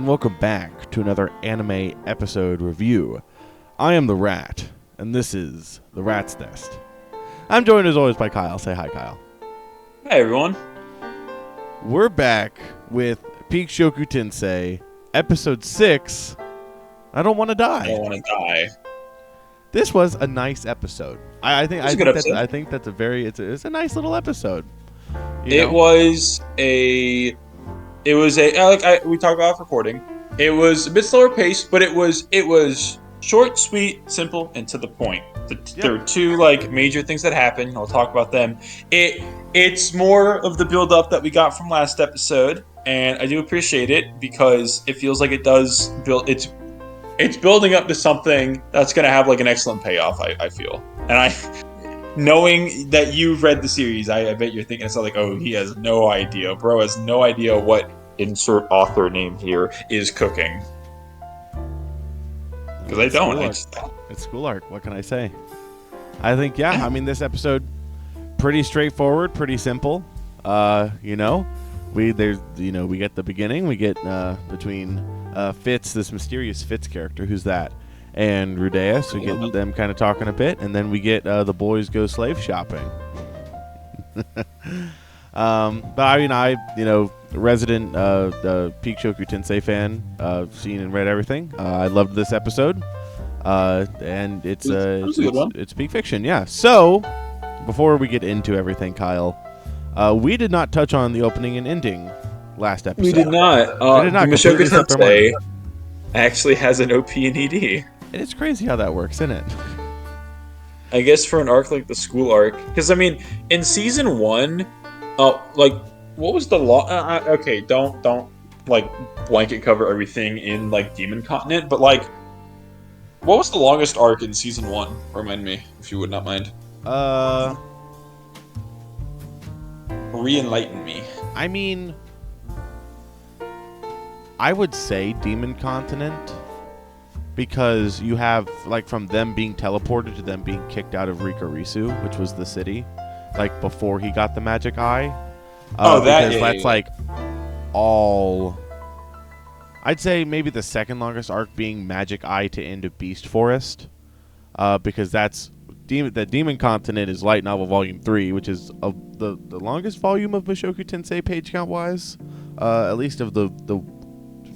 and welcome back to another anime episode review. I am the Rat, and this is the Rat's Nest. I'm joined as always by Kyle. Say hi, Kyle. Hi, everyone. We're back with Mushoku Tensei, episode 6. I don't want to die. I don't want to die. This was a nice episode. I think that's a very it's a nice little episode. It was a we talked about recording. It was a bit slower paced, but it was short, sweet, simple, and to the point. There were two major things that happened. I'll talk about them. It's more of the build up that we got from last episode, and I do appreciate it because it feels like it does build. It's building up to something that's going to have an excellent payoff. I feel, and knowing that you've read the series, I bet you're thinking it's not oh, he has no idea. Bro has no idea what insert author name here is cooking. Because I don't. It's school arc. What can I say? I think, I mean, this episode, pretty straightforward, pretty simple. We get the beginning. We get between Fitz, this mysterious Fitz character, who's that, and Rudeus. We get them kind of talking a bit, and then we get the boys go slave shopping. But I mean, resident Mushoku Tensei fan, seen and read everything. I loved this episode, and it's peak fiction, yeah. So before we get into everything, Kyle, we did not touch on the opening and ending last episode. We did not. Mushoku Tensei actually has an OP and ED. And it's crazy how that works, isn't it? I guess for an arc like the school arc, because I mean, in season 1, what was the law? Okay, don't blanket cover everything in Demon Continent, but what was the longest arc in season 1? Remind me, if you would not mind. Re-enlighten me. I mean, I would say Demon Continent, because you have from them being teleported to them being kicked out of Rikarisu, which was the city, before he got the magic eye. All. I'd say maybe the second longest arc being Magic Eye to Into Beast Forest, because that's the Demon Continent is Light Novel Volume 3, which is the longest volume of Mushoku Tensei page count wise, at least of the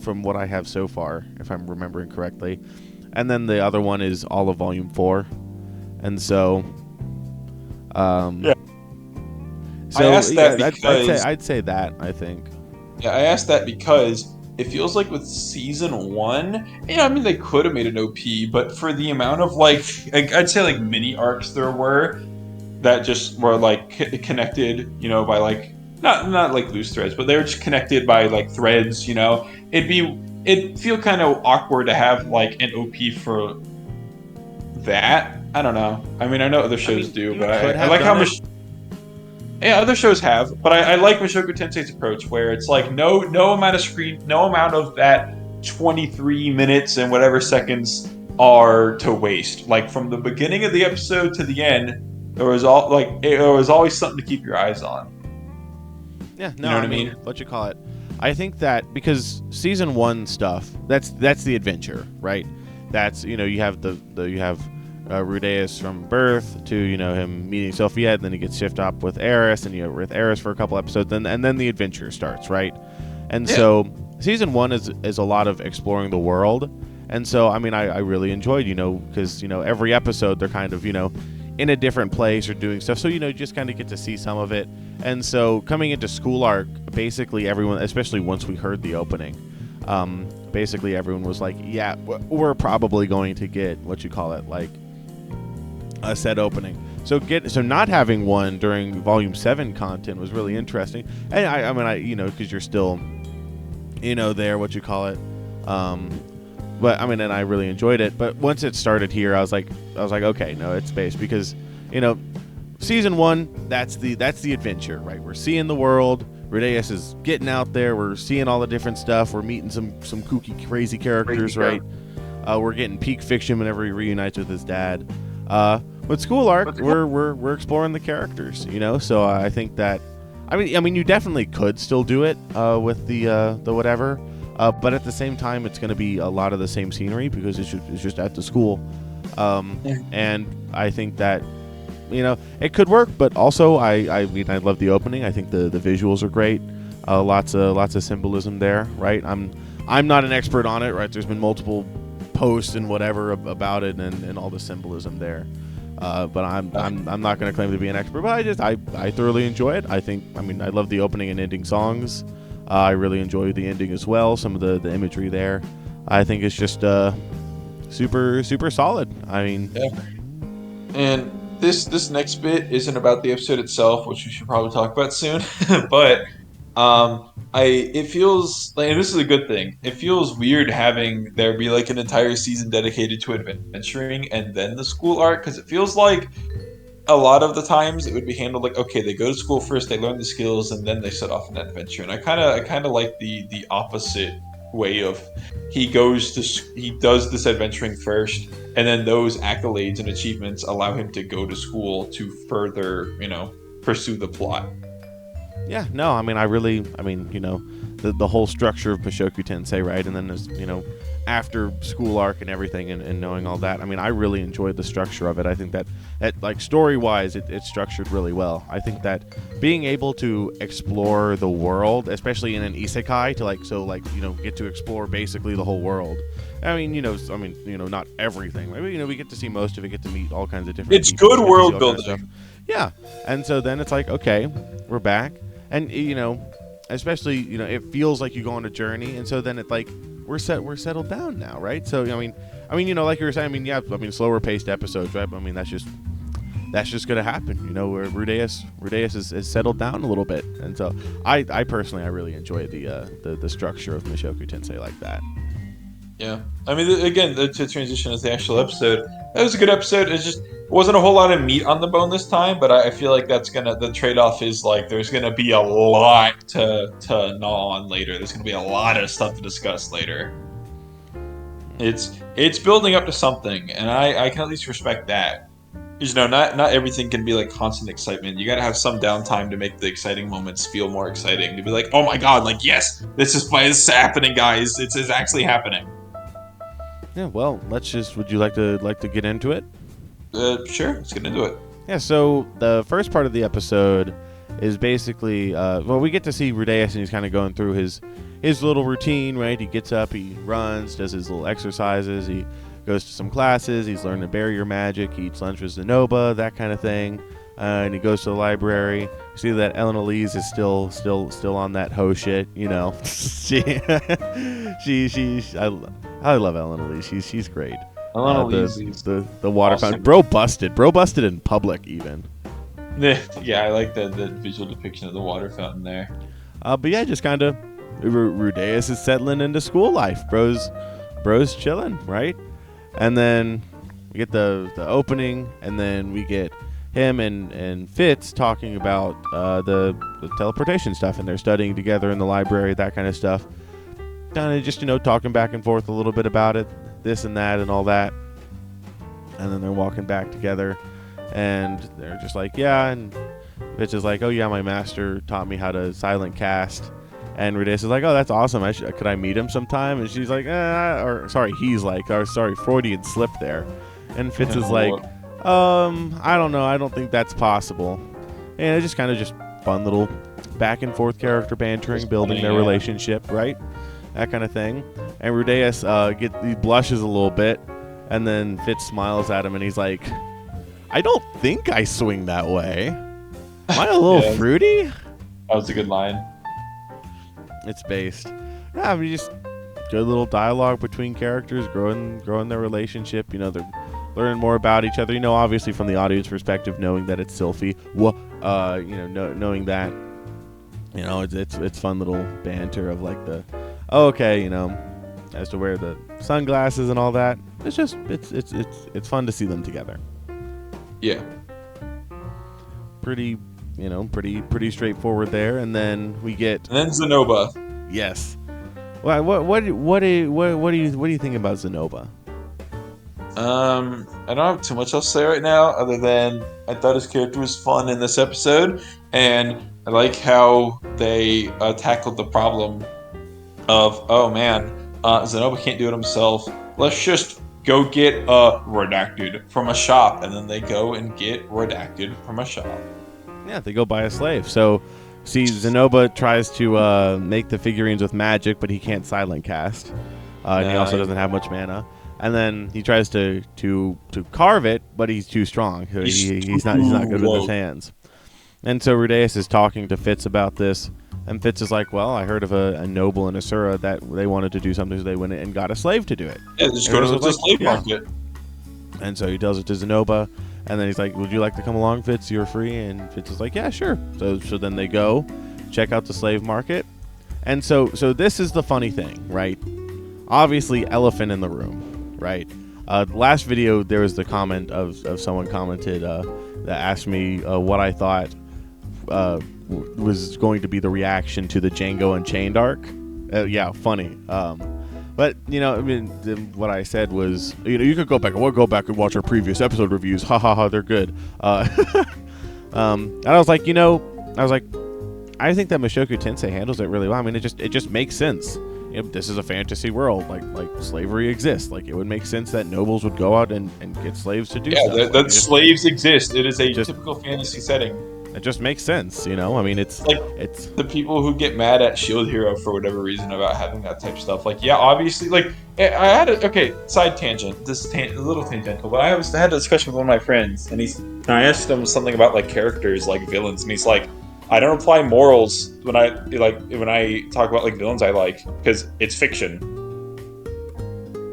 from what I have so far, if I'm remembering correctly. And then the other one is all of Volume 4, and so yeah. So I asked that because I'd say that, I think. Yeah, I asked that because it feels like with season 1, I mean, they could have made an OP, but for the amount of I'd say mini arcs there were that just were connected, by not loose threads, but they were just connected by threads, it'd feel kind of awkward to have an OP for that. I don't know. I mean, I know other shows do, but I like how much. Yeah, other shows have, but I like Mushoku Tensei's approach, where it's no amount of screen, no amount of that 23 minutes and whatever seconds are to waste. From the beginning of the episode to the end, there was always something to keep your eyes on. Yeah, no, you know what I mean? What you call it? I think that because season 1 stuff, that's the adventure, right? That's you have you have Rudeus from birth to him meeting Sophia, and then he gets shifted up with Eris, and you're with Eris for a couple episodes, and then the adventure starts, right? And so season 1 is a lot of exploring the world, and so I mean I really enjoyed because every episode they're kind of in a different place or doing stuff, so you just kind of get to see some of it. And so coming into school arc, basically everyone, especially once we heard the opening, basically everyone was yeah, we're probably going to get what you call it a set opening. So not having one during Volume 7 content was really interesting. And I mean because you're still there, what you call it. But I mean, and I really enjoyed it. But once it started here, I was like, okay, no, it's space, because season 1, that's the adventure, right? We're seeing the world. Rudeus is getting out there. We're seeing all the different stuff. We're meeting some kooky, crazy characters, right? We're getting peak fiction whenever he reunites with his dad. With school arc, we're exploring the characters, So I think that, I mean, you definitely could still do it with the whatever. but at the same time, it's going to be a lot of the same scenery because it's just at the school. And I think that, it could work, but also I mean, I love the opening. I think the visuals are great. Lots of symbolism there, right? I'm not an expert on it, right? There's been multiple posts and whatever about it and all the symbolism there. But I'm not going to claim to be an expert, but I thoroughly enjoy it. I mean, I love the opening and ending songs. I really enjoy the ending as well. Some of the imagery there, I think it's just super super solid. I mean, and this next bit isn't about the episode itself, which we should probably talk about soon. But it feels like, and this is a good thing. It feels weird having there be like an entire season dedicated to adventuring and then the school arc, because it feels like a lot of the times it would be handled like, okay, they go to school first, they learn the skills, and then they set off an adventure. And I kind of like the opposite way of he does this adventuring first, and then those accolades and achievements allow him to go to school to further, pursue the plot. Yeah, no, I mean, the whole structure of Mushoku Tensei, right? And then there's, after school arc and everything and knowing all that. I mean, I really enjoyed the structure of it. I think that like story-wise, it's structured really well. I think that being able to explore the world, especially in an isekai, to get to explore basically the whole world. I mean, not everything. Maybe, we get to see most of it, get to meet all kinds of different It's good world building. Yeah. And so then it's like, okay, we're back. And, especially, it feels like you go on a journey. And so then it's like, we're settled down now, right? So, I mean, like you were saying, slower paced episodes, right? But, I mean, that's just going to happen, where Rudeus is settled down a little bit. And so I personally, I really enjoy the structure of Mushoku Tensei like that. Yeah. I mean, again, to transition to the actual episode, that was a good episode. It wasn't a whole lot of meat on the bone this time, but I feel like the trade-off is like there's gonna be a lot to gnaw on later. There's gonna be a lot of stuff to discuss later. It's building up to something, and I can at least respect that. Because, not everything can be like constant excitement. You gotta have some downtime to make the exciting moments feel more exciting. To be like, oh my god, like, yes, this is happening, guys. It's actually happening. Yeah, well, would you like to get into it? Sure, let's get into it. Yeah, so the first part of the episode is basically, we get to see Rudeus, and he's kind of going through his little routine, right? He gets up, he runs, does his little exercises, he goes to some classes, he's learning barrier magic, he eats lunch with Zenoba, that kind of thing, and he goes to the library. You see that Ellen Elise is still on that hoe shit, I love Ellen Elise. She's great. Ellen Elise, the water fountain. Bro busted in public even. Yeah, I like the visual depiction of the water fountain there. But yeah, just kind of Rudeus is settling into school life. Bro's chilling, right? And then we get the opening, and then we get him and Fitz talking about the teleportation stuff, and they're studying together in the library, that kind of stuff. Kind of just, talking back and forth a little bit about it, this and that and all that. And then they're walking back together, and they're just like, yeah, and Fitz is like, oh yeah, my master taught me how to silent cast. And Rudeus is like, oh, that's awesome. Could I meet him sometime? And she's like, he's like, Freudian slip there. And Fitz is like, I don't know. I don't think that's possible. And it's just kind of just fun little back and forth character bantering, building their relationship, right? That kind of thing. And Rudeus he blushes a little bit, and then Fitz smiles at him, and he's like, I don't think I swing that way. Am I a little fruity? That was a good line. It's based. Yeah, I mean, just good little dialogue between characters, growing their relationship. They're learning more about each other. Obviously from the audience perspective, knowing that it's Sylphie. Knowing that, it's fun little banter of like as to wear the sunglasses and all that. It's just it's fun to see them together. Yeah. Pretty straightforward there, and then we get. And then Zenoba. Yes. Well, what do you think about Zenoba? I don't have too much else to say right now, other than I thought his character was fun in this episode, and I like how they tackled the problem of, oh man, Zenoba can't do it himself. Let's just go get redacted from a shop, and then they go and get redacted from a shop. Yeah, they go buy a slave. So, see, Zenoba tries to make the figurines with magic, but he can't silent cast, and he also doesn't have much mana. And then he tries to carve it, but he's too strong. So he's not good with his hands. And so Rudeus is talking to Fitz about this, and Fitz is like, "Well, I heard of a noble in Asura that they wanted to do something, so they went and got a slave to do it." Yeah, just go to the slave market. And so he tells it to Zenoba, and then he's like, "Would you like to come along, Fitz? You're free." And Fitz is like, "Yeah, sure." So then they go check out the slave market, and so this is the funny thing, right? Obviously, elephant in the room, right? Last video there was the comment of someone commented that asked me what I thought was going to be the reaction to the Django Unchained arc. Yeah, funny. But I mean, what I said was, you could go back and watch our previous episode reviews. Ha ha ha, they're good. And I was like, I think that Mushoku Tensei handles it really well. I mean, it just makes sense. This is a fantasy world, like slavery exists. Like, it would make sense that nobles would go out and get slaves to do stuff. Yeah, that slaves exist. It is a typical fantasy setting. It just makes sense, I mean, it's the people who get mad at Shield Hero for whatever reason about having that type of stuff. Like, yeah, obviously, like, I had side tangent. This is a little tangential, but I had a discussion with one of my friends, and I asked him something about like characters, like villains, and he's like, I don't apply morals when I talk about like villains I like, because it's fiction.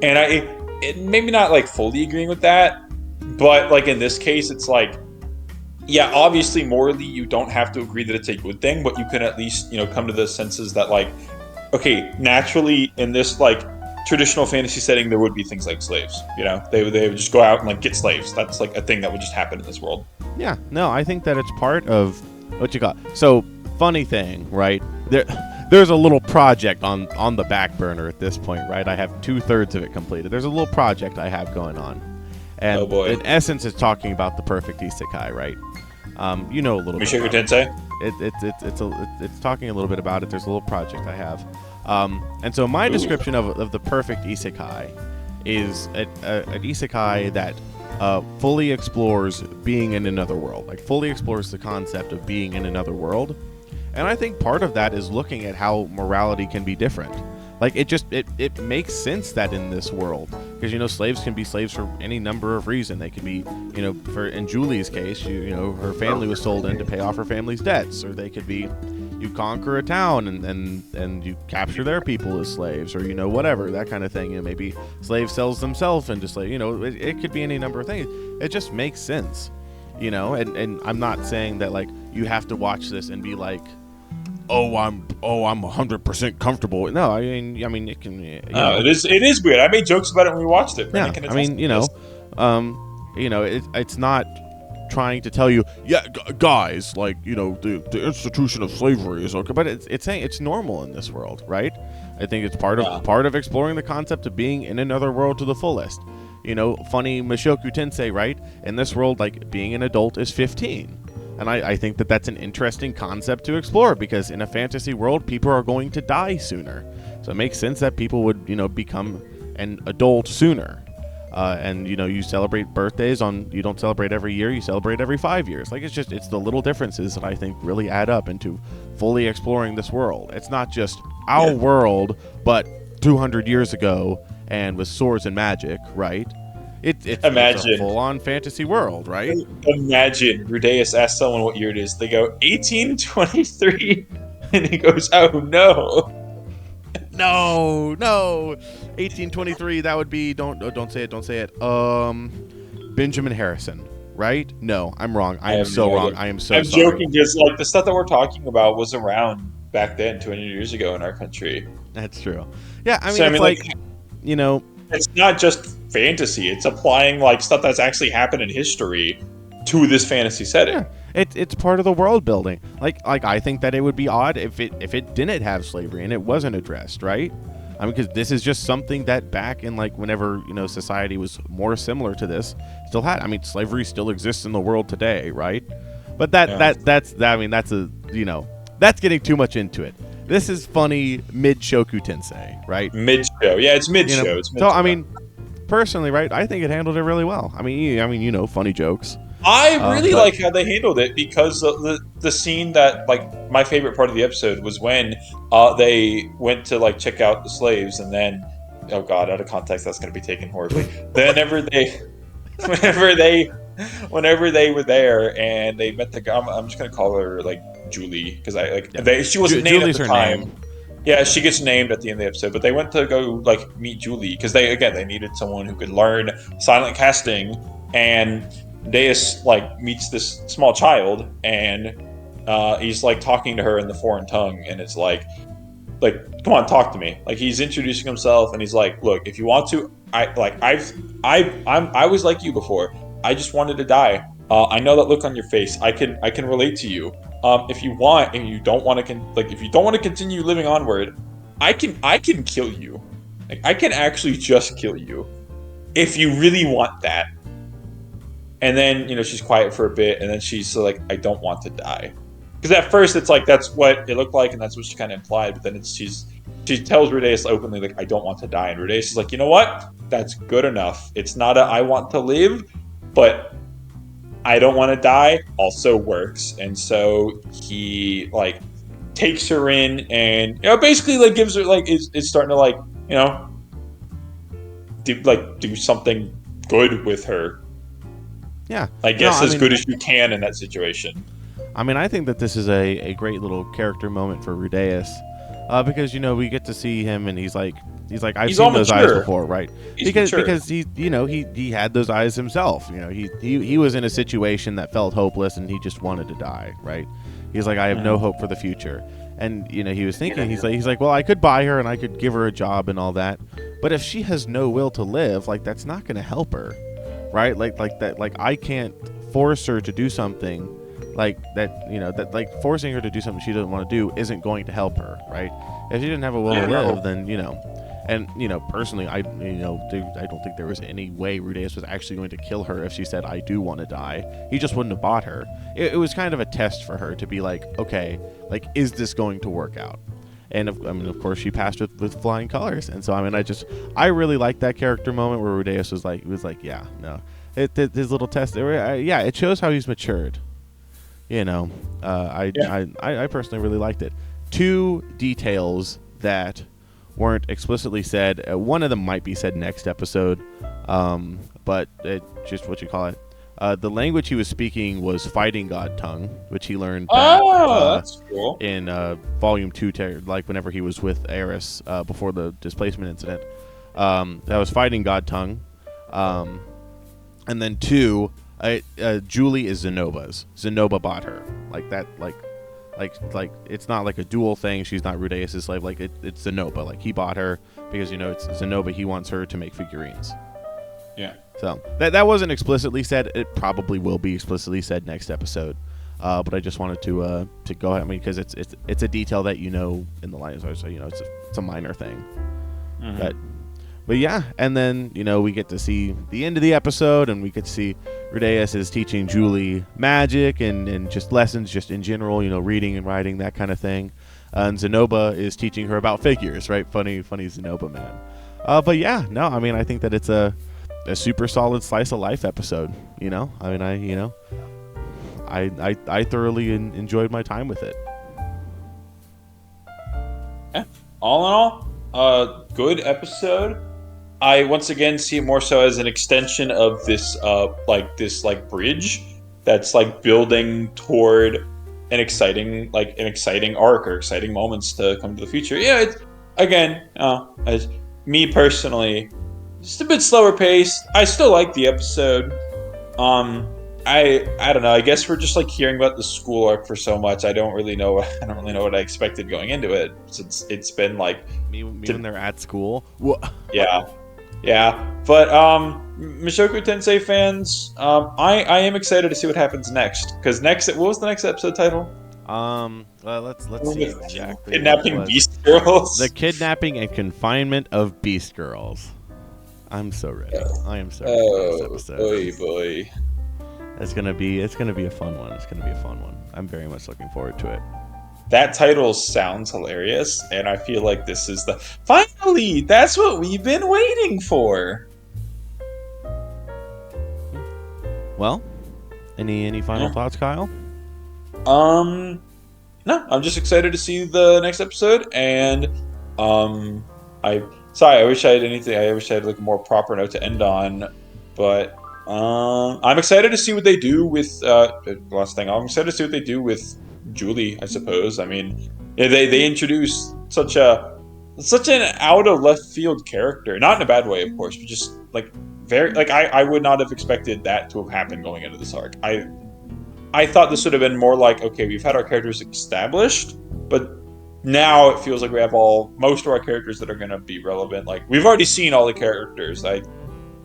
And it maybe not like fully agreeing with that, but like in this case, it's like, yeah, obviously morally you don't have to agree that it's a good thing, but you can at least come to the senses that, like, okay, naturally in this like traditional fantasy setting there would be things like slaves. They would just go out and like get slaves. That's like a thing that would just happen in this world. Yeah, no, I think that it's part of what you got. So, funny thing, right? There's a little project on the back burner at this point, right? I have 2/3 of it completed. There's a little project I have going on. And oh boy. In essence, it's talking about the perfect isekai, right? A little bit. Mushoku Tensei? It's talking a little bit about it. There's a little project I have. And so my description of the perfect isekai is an isekai that fully explores being in another world. Like, fully explores the concept of being in another world. And I think part of that is looking at how morality can be different. Like, it makes sense that in this world, because slaves can be slaves for any number of reasons. They could be, in Julie's case, her family was sold in to pay off her family's debts, or they could be, you conquer a town and you capture their people as slaves, or whatever, that kind of thing. Maybe slave sells themselves into slave. It could be any number of things. It just makes sense, And I'm not saying that like you have to watch this and be like, I'm 100% comfortable. No, I mean, it can. It is weird. I made jokes about it when we watched it. Yeah, I mean, it's not trying to tell you, guys, like, the institution of slavery is okay, but it's saying it's normal in this world, right? I think it's part of exploring the concept of being in another world to the fullest. Funny Mushoku Tensei, right? In this world, like, being an adult is 15. And I think that that's an interesting concept to explore, because in a fantasy world, people are going to die sooner. So it makes sense that people would, become an adult sooner. And, you celebrate birthdays you don't celebrate every year, you celebrate every 5 years. Like, it's the little differences that I think really add up into fully exploring this world. It's not just our world, but 200 years ago and with swords and magic, right? It's a full-on fantasy world, right? Imagine Rudeus asks someone what year it is. They go 1823, and he goes, "Oh no, no, 1823. That would be don't say it. Benjamin Harrison, right? No, I'm wrong. I am so wrong. I am so. I'm joking, because like the stuff that we're talking about was around back then, 200 years ago in our country. That's true. Yeah, I mean, it's not just fantasy. It's applying like stuff that's actually happened in history to this fantasy setting. Yeah. It's part of the world building. Like I think that it would be odd if it didn't have slavery and it wasn't addressed, right? I mean, because this is just something that back in like whenever society was more similar to this still had. I mean, slavery still exists in the world today, right? But that's getting too much into it. this is funny mid Shoku Tensei, right? Mid show, yeah, it's mid show. So I mean, personally, right? I think it handled it really well. I mean, funny jokes. I really like how they handled it because the scene that my favorite part of the episode was when they went to check out the slaves, and then oh god, out of context that's going to be taken horribly. Whenever they were there and they met the guy, I'm just going to call her Julie because she wasn't named Julie's at the her time. name. Yeah, she gets named at the end of the episode, but they went to go meet Julie because they needed someone who could learn silent casting, and Deus meets this small child, and he's talking to her in the foreign tongue, and it's like come on, talk to me. He's introducing himself, and he's like, look, if you want to, I was like you before. I just wanted to die. I know that look on your face. I can relate to you. If you want, and you don't want to, if you don't want to continue living onward, I can kill you. I can actually just kill you, if you really want that. And then she's quiet for a bit, and then she's like, I don't want to die. Because at first it's that's what it looked like, and that's what she kind of implied. But then she tells Rudeus openly I don't want to die, and Rudeus is like, you know what? That's good enough. It's not a I want to live, but I don't want to die also works. And so he takes her in, and basically gives her is starting to do something good with her. Yeah, I guess good as you can in that situation. I mean, I think that this is a great little character moment for Rudeus, because we get to see him, and he's like I've seen those eyes before, right? Because he had those eyes himself. He was in a situation that felt hopeless, and he just wanted to die, right? He's like, I have no hope for the future, and he was thinking, he's like, well, I could buy her and I could give her a job and all that, but if she has no will to live, that's not going to help her, right? I can't force her to do something forcing her to do something she doesn't want to do isn't going to help her, right? If she didn't have a will to live, then and personally, I don't think there was any way Rudeus was actually going to kill her if she said, I do want to die. He just wouldn't have bought her. It was kind of a test for her to be okay, is this going to work out? And of course, she passed with flying colors. And so I really like that character moment where Rudeus was like, yeah, no, his little test. It shows how he's matured. I personally really liked it. Two details that weren't explicitly said. One of them might be said next episode, but just what you call it. The language he was speaking was fighting god tongue, which he learned that's cool. in Volume 2, whenever he was with Eris before the displacement incident. That was fighting god tongue. And then 2, Julie is Zenoba's. Zenoba bought her. It's not a dual thing. She's not Rudeus' slave. It's Zenoba. He bought her because it's Zenoba. He wants her to make figurines. Yeah. So that wasn't explicitly said. It probably will be explicitly said next episode. But I just wanted to go ahead. Because it's a detail that in the line. So it's a minor thing. Mm-hmm. But yeah, and then we get to see the end of the episode, and we get to see Rudeus is teaching Julie magic and just lessons, just in general, reading and writing, that kind of thing. And Zenoba is teaching her about figures, right? Funny Zenoba man. But yeah, no, I think that it's a super solid slice of life episode. I thoroughly enjoyed my time with it. Yeah. All in all, good episode. I once again see it more so as an extension of this bridge that's building toward an exciting arc or exciting moments to come to the future. Yeah, it's again, as me personally, just a bit slower pace. I still like the episode. I don't know. I guess we're just hearing about the school arc for so much. I don't really know what I expected going into it, since it's been me when they're at school. Yeah, but Mushoku Tensei fans, I am excited to see what happens next. Because what was the next episode title? Let's see exactly. Kidnapping Beast Girls. The kidnapping and confinement of Beast Girls. I'm so ready. I am so ready for this episode. Boy. It's gonna be a fun one. I'm very much looking forward to it. that title sounds hilarious, and I feel like this is finally, that's what we've been waiting for. Well, any final thoughts, Kyle? No, I'm just excited to see the next episode, and I wish I had anything. I wish I had like a more proper note to end on, but I'm excited to see what they do with last thing. I'm excited to see what they do with Julie. I suppose. I mean, they introduce such an out of left field character, not in a bad way, of course, but just like very like I would not have expected that to have happened going into this arc. I thought this would have been more like, okay, we've had our characters established, but now it feels like we have most of our characters that are going to be relevant. Like, we've already seen all the characters,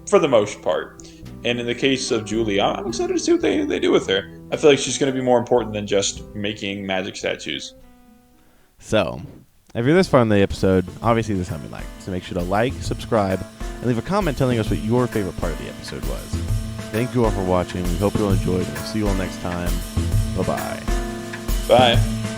for the most part. And in the case of Julie, I'm excited to see what they do with her. I feel like she's going to be more important than just making magic statues. So, if you're this far in the episode, obviously this is how we like. So make sure to like, subscribe, and leave a comment telling us what your favorite part of the episode was. Thank you all for watching. We hope you all enjoyed, and we'll see you all next time. Bye-bye. Bye.